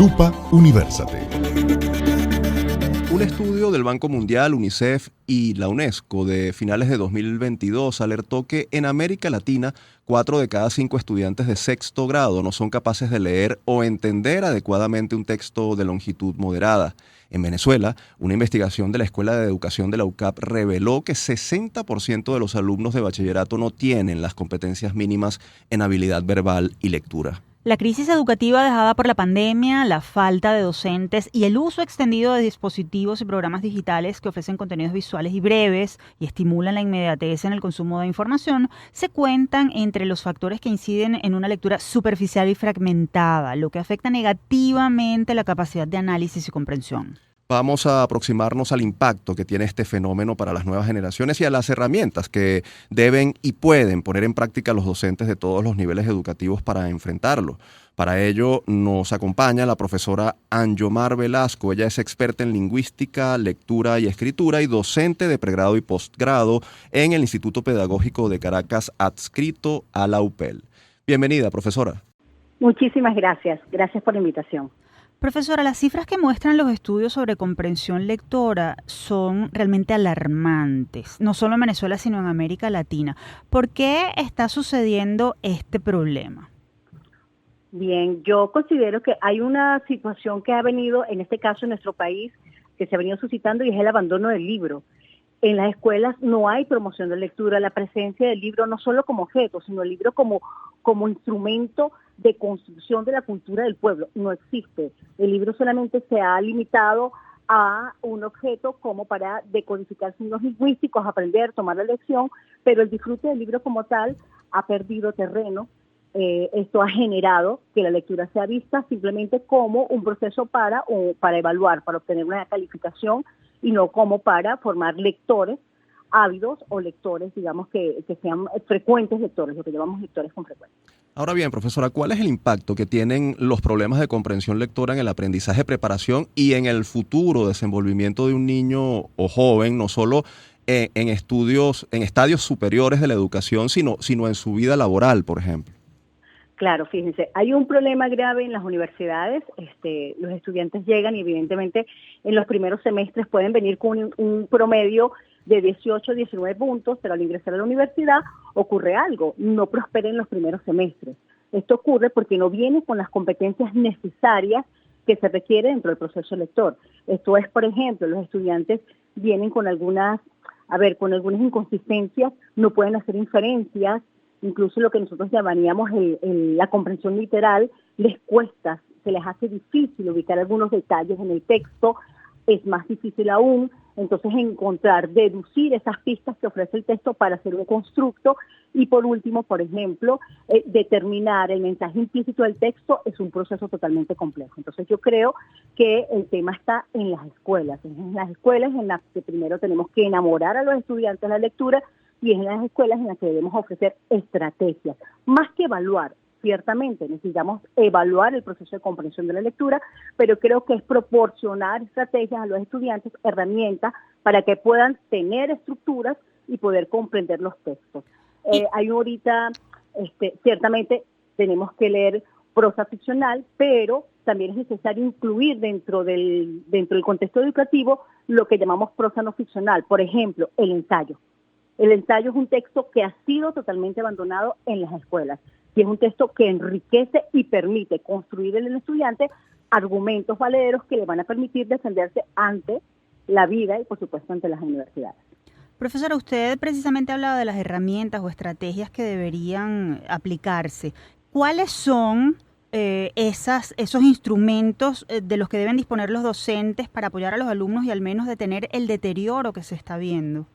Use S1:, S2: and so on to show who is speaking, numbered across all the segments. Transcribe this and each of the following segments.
S1: Lupa Universate.
S2: Un estudio del Banco Mundial, UNICEF y la UNESCO de finales de 2022 alertó que en América Latina 4 de cada 5 estudiantes de sexto grado no son capaces de leer o entender adecuadamente un texto de longitud moderada. En Venezuela, una investigación de la Escuela de Educación de la UCAP reveló que 60% de los alumnos de bachillerato no tienen las competencias mínimas en habilidad verbal y lectura.
S3: La crisis educativa dejada por la pandemia, la falta de docentes y el uso extendido de dispositivos y programas digitales que ofrecen contenidos visuales y breves y estimulan la inmediatez en el consumo de información, se cuentan entre los factores que inciden en una lectura superficial y fragmentada, lo que afecta negativamente la capacidad de análisis y comprensión.
S2: Vamos a aproximarnos al impacto que tiene este fenómeno para las nuevas generaciones y a las herramientas que deben y pueden poner en práctica los docentes de todos los niveles educativos para enfrentarlo. Para ello nos acompaña la profesora Anjomar Velasco. Ella es experta en lingüística, lectura y escritura y docente de pregrado y posgrado en el Instituto Pedagógico de Caracas, adscrito a la UPEL. Bienvenida, profesora.
S4: Muchísimas gracias. Gracias por la invitación.
S3: Profesora, las cifras que muestran los estudios sobre comprensión lectora son realmente alarmantes, no solo en Venezuela, sino en América Latina. ¿Por qué está sucediendo este problema?
S4: Bien, yo considero que hay una situación que ha venido, en este caso en nuestro país, que se ha venido suscitando y es el abandono del libro. En las escuelas no hay promoción de lectura, la presencia del libro no solo como objeto, sino el libro como instrumento de construcción de la cultura del pueblo. No existe. El libro solamente se ha limitado a un objeto como para decodificar signos lingüísticos, aprender, tomar la lección, pero el disfrute del libro como tal ha perdido terreno. Esto ha generado que la lectura sea vista simplemente como un proceso para evaluar, para obtener una calificación y no como para formar lectores ávidos o lectores, digamos, que sean frecuentes lectores, lo que llamamos lectores con frecuencia.
S2: Ahora bien, profesora, ¿cuál es el impacto que tienen los problemas de comprensión lectora en el aprendizaje, preparación y en el futuro desenvolvimiento de un niño o joven, no solo en estadios superiores de la educación, sino en su vida laboral, por ejemplo?
S4: Claro, fíjense, hay un problema grave en las universidades. Los estudiantes llegan y evidentemente en los primeros semestres pueden venir con un promedio de 18, 19 puntos, pero al ingresar a la universidad ocurre algo, no prospera en los primeros semestres. Esto ocurre porque no vienen con las competencias necesarias que se requieren dentro del proceso lector. Esto es, por ejemplo, los estudiantes vienen con algunas inconsistencias, no pueden hacer inferencias, incluso lo que nosotros llamaríamos la comprensión literal, les cuesta, se les hace difícil ubicar algunos detalles en el texto, es más difícil aún, entonces deducir esas pistas que ofrece el texto para hacer un constructo y por último, por ejemplo, determinar el mensaje implícito del texto es un proceso totalmente complejo. Entonces yo creo que el tema está en las escuelas en las que primero tenemos que enamorar a los estudiantes de la lectura y es en las escuelas en las que debemos ofrecer estrategias, más que evaluar. Ciertamente necesitamos evaluar el proceso de comprensión de la lectura, pero creo que es proporcionar estrategias a los estudiantes, herramientas para que puedan tener estructuras y poder comprender los textos. Ciertamente tenemos que leer prosa ficcional, pero también es necesario incluir dentro del contexto educativo lo que llamamos prosa no ficcional, por ejemplo, el ensayo. El ensayo es un texto que ha sido totalmente abandonado en las escuelas y es un texto que enriquece y permite construir en el estudiante argumentos valederos que le van a permitir defenderse ante la vida y, por supuesto, ante las universidades.
S3: Profesora, usted precisamente hablaba de las herramientas o estrategias que deberían aplicarse. ¿Cuáles son esos instrumentos de los que deben disponer los docentes para apoyar a los alumnos y al menos detener el deterioro que se está viendo?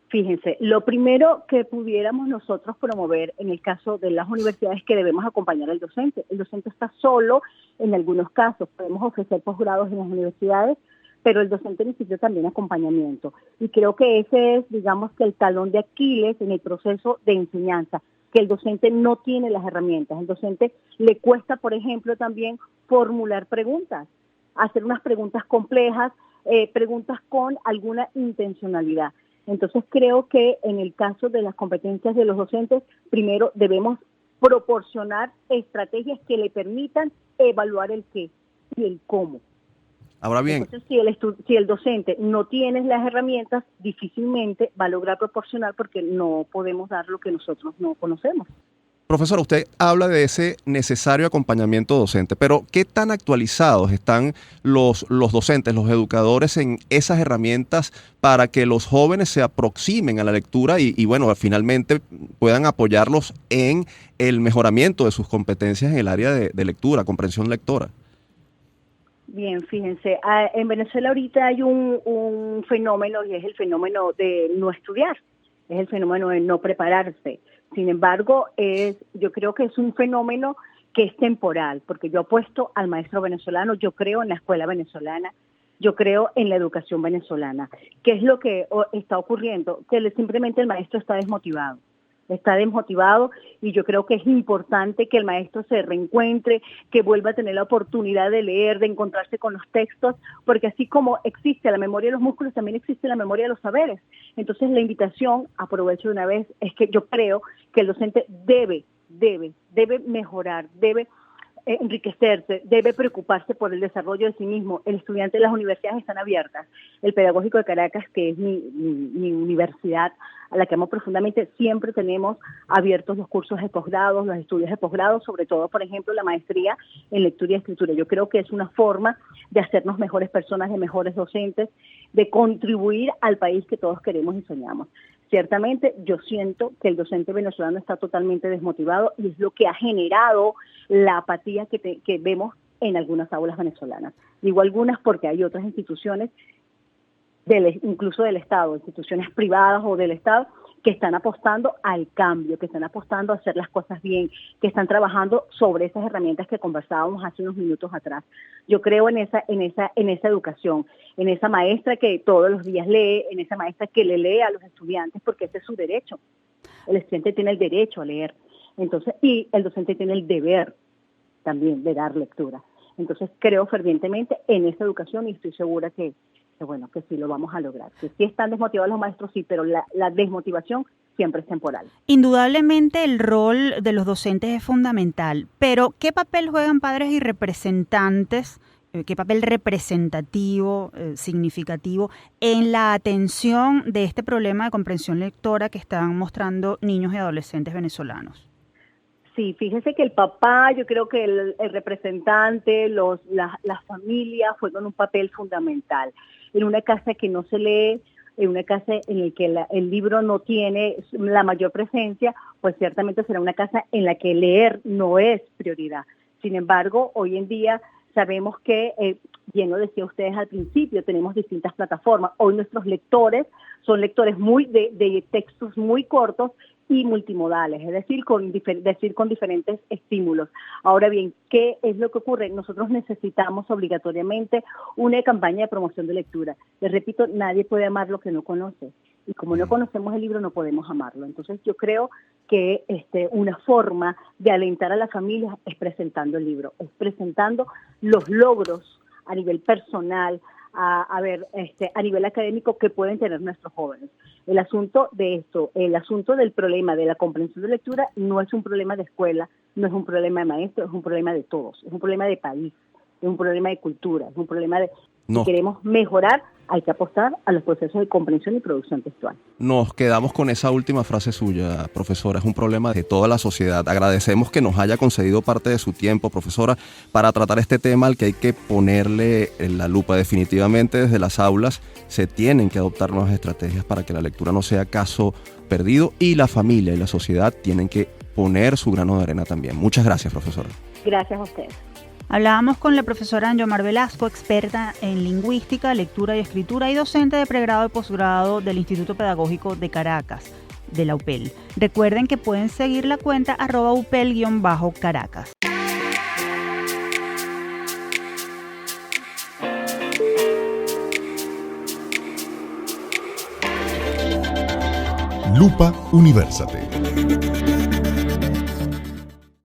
S4: Fíjense, lo primero que pudiéramos nosotros promover en el caso de las universidades es que debemos acompañar al docente. El docente está solo en algunos casos, podemos ofrecer posgrados en las universidades, pero el docente necesita también acompañamiento. Y creo que ese es, digamos, que el talón de Aquiles en el proceso de enseñanza, que el docente no tiene las herramientas. El docente le cuesta, por ejemplo, también formular preguntas, hacer unas preguntas complejas, preguntas con alguna intencionalidad. Entonces creo que en el caso de las competencias de los docentes, primero debemos proporcionar estrategias que le permitan evaluar el qué, y el cómo.
S2: Ahora bien,
S4: entonces, si el docente no tiene las herramientas, difícilmente va a lograr proporcionar porque no podemos dar lo que nosotros no conocemos.
S2: profesora, usted habla de ese necesario acompañamiento docente, pero ¿qué tan actualizados están los docentes, los educadores en esas herramientas para que los jóvenes se aproximen a la lectura y bueno, finalmente puedan apoyarlos en el mejoramiento de sus competencias en el área de lectura, comprensión lectora?
S4: Bien, fíjense, en Venezuela ahorita hay un fenómeno y es el fenómeno de no estudiar, es el fenómeno de no prepararse. Sin embargo, yo creo que es un fenómeno que es temporal, porque yo apuesto al maestro venezolano, yo creo en la escuela venezolana, yo creo en la educación venezolana. ¿Qué es lo que está ocurriendo? Que simplemente el maestro está desmotivado y yo creo que es importante que el maestro se reencuentre, que vuelva a tener la oportunidad de leer, de encontrarse con los textos, porque así como existe la memoria de los músculos, también existe la memoria de los saberes. Entonces la invitación, aprovecho de una vez, es que yo creo que el docente debe mejorar, debe enriquecerse, debe preocuparse por el desarrollo de sí mismo. El estudiante de las universidades están abiertas. El Pedagógico de Caracas, que es mi universidad, a la que amo profundamente, siempre tenemos abiertos los cursos de posgrado, los estudios de posgrado, sobre todo, por ejemplo, la maestría en lectura y escritura. Yo creo que es una forma de hacernos mejores personas, de mejores docentes, de contribuir al país que todos queremos y soñamos. Ciertamente, yo siento que el docente venezolano está totalmente desmotivado y es lo que ha generado la apatía que vemos en algunas aulas venezolanas. Digo algunas porque hay otras instituciones, incluso del Estado, instituciones privadas o del Estado, que están apostando al cambio, que están apostando a hacer las cosas bien, que están trabajando sobre esas herramientas que conversábamos hace unos minutos atrás. Yo creo en esa educación, en esa maestra que todos los días lee, en esa maestra que le lee a los estudiantes, porque ese es su derecho. El estudiante tiene el derecho a leer, entonces, y el docente tiene el deber también de dar lectura. Entonces creo fervientemente en esa educación y estoy segura que sí lo vamos a lograr. Que sí están desmotivados los maestros, sí, pero la desmotivación siempre es temporal.
S3: Indudablemente el rol de los docentes es fundamental, pero ¿qué papel juegan padres y representantes, qué papel representativo, significativo en la atención de este problema de comprensión lectora que están mostrando niños y adolescentes venezolanos?
S4: Sí, fíjese que el papá, yo creo que el representante, las familias juegan un papel fundamental. En una casa que no se lee, en una casa en la que el libro no tiene la mayor presencia, pues ciertamente será una casa en la que leer no es prioridad. Sin embargo, hoy en día sabemos que, bien lo decía ustedes al principio, tenemos distintas plataformas. Hoy nuestros lectores son lectores de textos muy cortos y multimodales, es decir, con diferentes estímulos. Ahora bien, ¿qué es lo que ocurre? Nosotros necesitamos obligatoriamente una campaña de promoción de lectura. Les repito, nadie puede amar lo que no conoce. Y como no conocemos el libro, no podemos amarlo. Entonces yo creo que una forma de alentar a las familias es presentando el libro, es presentando los logros a nivel personal, a nivel académico que pueden tener nuestros jóvenes. El asunto del problema de la comprensión de lectura no es un problema de escuela, no es un problema de maestros, es un problema de todos, es un problema de país, es un problema de cultura, es un problema de... Si queremos mejorar, hay que apostar a los procesos de comprensión y producción textual.
S2: Nos quedamos con esa última frase suya, profesora. Es un problema de toda la sociedad. Agradecemos que nos haya concedido parte de su tiempo, profesora, para tratar este tema al que hay que ponerle la lupa. Definitivamente desde las aulas se tienen que adoptar nuevas estrategias para que la lectura no sea caso perdido y la familia y la sociedad tienen que poner su grano de arena también. Muchas gracias, profesora.
S4: Gracias a ustedes.
S3: Hablábamos con la profesora Anjomar Velasco, experta en lingüística, lectura y escritura y docente de pregrado y posgrado del Instituto Pedagógico de Caracas, de la UPEL. Recuerden que pueden seguir la cuenta @upel_Caracas.
S1: Lupa Universate.